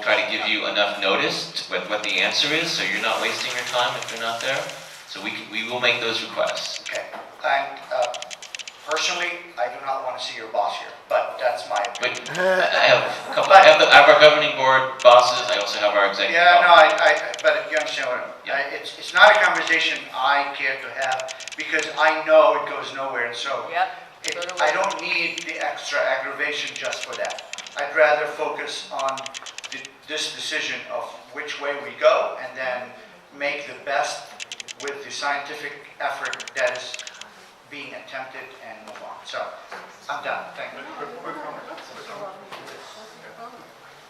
try to give you enough notice with what the answer is, so you're not wasting your time if you're not there. So we will make those requests. Okay. And personally, I do not want to see your boss here, but that's my opinion. But I have a couple. I have our governing board bosses. I also have our executive. Yeah, no, but you understand what it's not a conversation I care to have because I know it goes nowhere. And so I don't need the extra aggravation just for that. I'd rather focus on this decision of which way we go and then make the best with the scientific effort that is being attempted and move on. So I'm done. Thank you.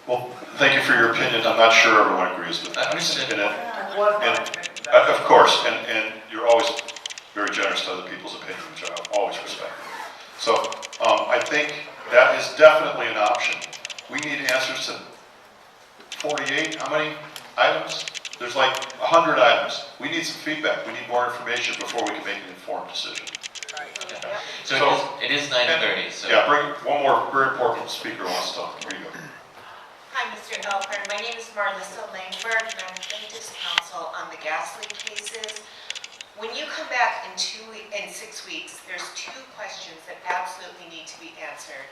Well, thank you for your opinion. I'm not sure everyone agrees with that. I understand. Of course, and you're always very generous to other people's opinion, which I always respect. So I think that is definitely an option. We need answers to 48, how many items? There's like 100 items. We need some feedback. We need more information before we can make an informed decision. Okay. So it is 9:30. So yeah, bring one more very important speaker wants to talk. Here you go. Hi, Mr. Elper. My name is Marlissa Langberg, and I'm plaintiff's counsel on the gas leak cases. When you come back in 6 weeks, there's 2 questions that absolutely need to be answered.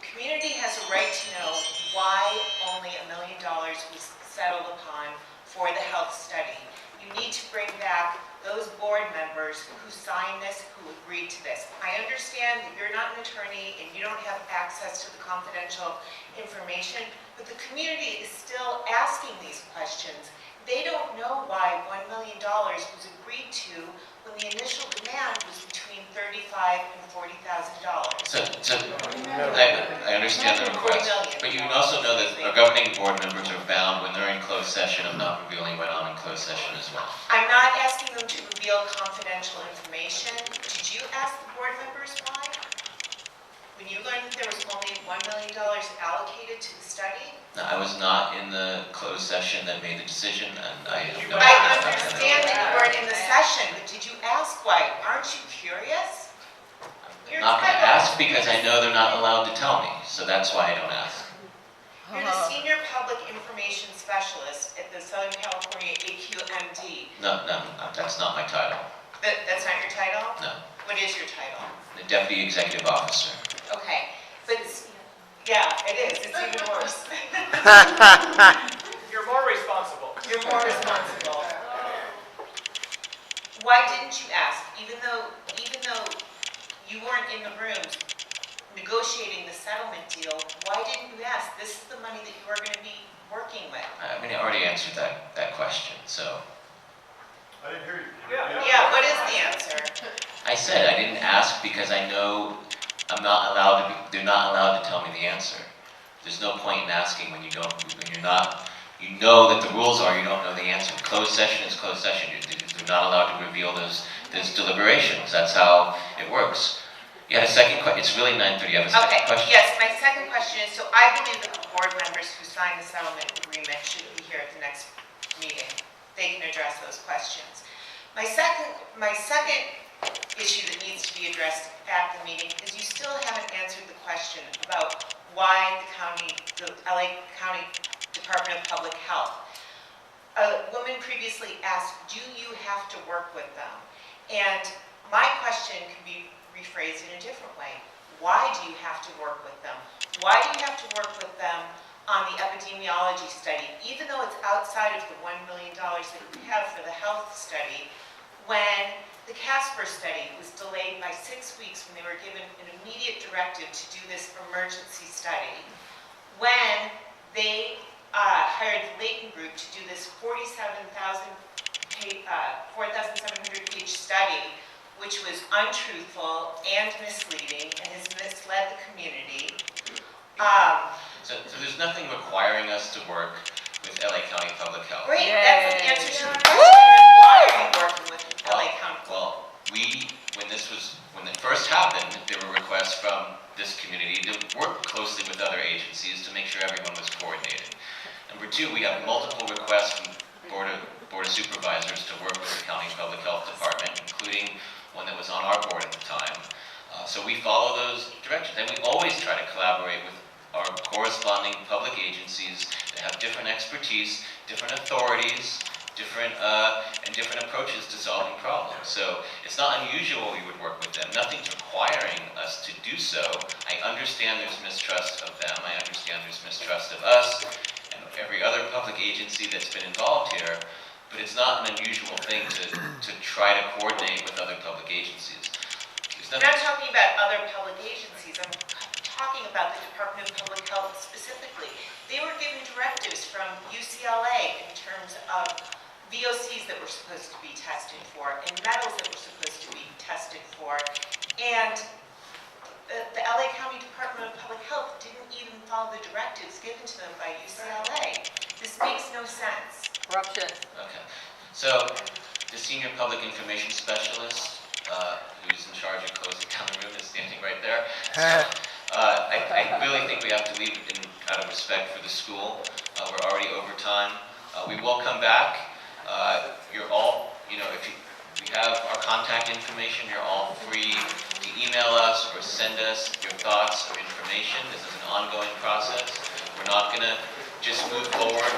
The community has a right to know why only $1 million was settled upon for the health study. You need to bring back those board members who signed this, who agreed to this. I understand that you're not an attorney and you don't have access to the confidential information, but the community is still asking these questions. They don't know why $1 million was agreed to when the initial demand was between $35,000 and $40,000. So I understand the request, but you can also know that our governing board members are bound when they're in closed session of not revealing what on in closed session as well. I'm not asking them to reveal confidential information. Did you ask the board members why? When you learned that there was only $1 million allocated to the study? No, I was not in the closed session that made the decision, and I have no I understand that you weren't in the session, but did you ask why? Aren't you curious? I'm not going to ask because I know they're not allowed to tell me, so that's why I don't ask. You're the Senior Public Information Specialist at the Southern California Aqmd. No, that's not my title. That's not your title? No. What is your title? The Deputy Executive Officer. Okay, but yeah, it is. It's even worse. You're more responsible. You're more responsible. Why didn't you ask, even though you weren't in the rooms negotiating the settlement deal? Why didn't you ask? This is the money that you are going to be working with. I mean, I already answered that question, so. I didn't hear you. Yeah, what is the answer? I said I didn't ask because I know I'm not allowed to they're not allowed to tell me the answer. There's no point in asking when you're not, you know that the rules are you don't know the answer. Closed session is closed session. They're not allowed to reveal those deliberations. That's how it works. You had a second question. It's really 9:30. You have a second question? Yes, my second question is, so I believe that the board members who signed the settlement agreement should be here at the next meeting. They can address those questions. My second issue that needs to be addressed at the meeting is you still haven't answered the question about why the LA County Department of Public Health. A woman previously asked, do you have to work with them? And my question can be rephrased in a different way. Why do you have to work with them? Why do you have to work with them on the epidemiology study, even though it's outside of the $1 million that you have for the health study, when the Casper study was delayed by 6 weeks when they were given an immediate directive to do this emergency study, when they hired the Leighton Group to do this 4,700 page study, which was untruthful and misleading and has misled the community. So there's nothing requiring us to work with LA County Public Health. Great, that's the answer to the question. Then why are you working with LA County? Well, when it first happened, there were requests from this community to work closely with other agencies to make sure everyone was coordinated. Number 2, we have multiple requests from Board of Supervisors to work with the County Public Health Department, including one that was on our board at the time. So we follow those directions, and we always try to collaborate with our corresponding public agencies to have different expertise, different authorities, different approaches to solving problems. So it's not unusual we would work with them. Nothing's requiring us to do so. I understand there's mistrust of them. I understand there's mistrust of us and every other public agency that's been involved here. But it's not an unusual thing to try to coordinate with other public agencies. I'm not talking about other public agencies. I'm talking about the Department of Public Health specifically. They were given directives from UCLA in terms of VOCs that were supposed to be tested for and metals that were supposed to be tested for. And the LA County Department of Public Health didn't even follow the directives given to them by UCLA. This makes no sense. Corruption. Okay. So the Senior Public Information Specialist, who's in charge of closing down the room, is standing right there. So, I really think we have to leave it out of respect for the school. We're already over time. We will come back. You're all, if we have our contact information, you're all free to email us or send us your thoughts or information. This is an ongoing process. We're not going to just move forward